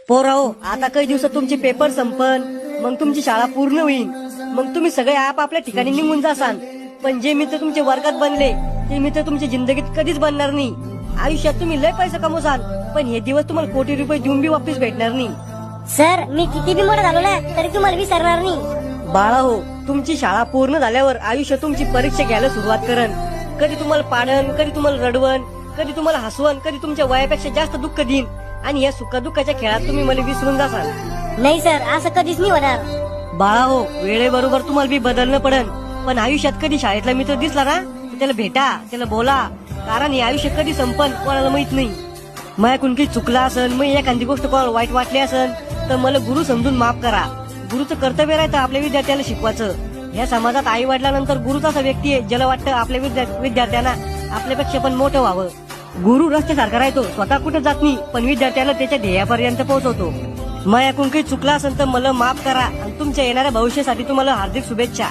पोराओ, आता काही दिवसात तुमचे पेपर संपन, मग तुमची शाळा पूर्ण होईल. मग तुम्ही सगळे आपापल्या ठिकाणी निघून जासान. पण जे मित्र तुमचे वर्गात बनले ते मित्र तुमच्या जिंदगीत कधीच बनणार नाही. आयुष्यात तुम्ही लय पैसा कमवसान, पण हे दिवस तुम्हाला कोटी रुपये देऊन बी वापस भेटणार नाही. सर, मी किती बी मोठा झालो ना तरी तुम्हाला विसरणार नाही. बाळा हो, तुमची शाळा पूर्ण झाल्यावर आयुष्य तुमची परीक्षा घ्यायला सुरुवात करन. कधी तुम्हाला पाडन, कधी तुम्हाला रडवण, कधी तुम्हाला हसवण, कधी तुमच्या वयापेक्षा जास्त दुःख देईन. आणि या सुखदुःखाच्या खेळात तुम्ही मला विसरून जासाल. नाही सर, असं कधीच नाही होणार. बाळा हो, वेळेबरोबर तुम्हाला बी बदलणं पडन. पण आयुष्यात कधी शाळेतला मित्र दिसला ना तर त्याला भेटा, त्याला बोला. कारण हे आयुष्य कधी संपन कोणाला माहित नाही. माझ्याकडून काही चुकला असन, मग एखादी गोष्ट कोणाला वाईट वाटली असन तर मला गुरु समजून माफ करा. गुरुचं कर्तव्य राहतं आपल्या विद्यार्थ्याला शिकवायचं. या समाजात आई वडिलांनंतर गुरुच असा व्यक्ती आहे ज्याला वाटतं आपल्या विद्यार्थ्यांना आपल्यापेक्षा पण मोठं व्हावं. गुरु रस्त्यासारखा राहतो, स्वतः कुठे जात नाही, पण विद्यार्थ्याला त्याच्या ध्येयापर्यंत पोहोचवतो. माझ्याकडून काही चुकला असेल तर मला माफ करा आणि तुमच्या येणाऱ्या भविष्यासाठी तुम्हाला हार्दिक शुभेच्छा.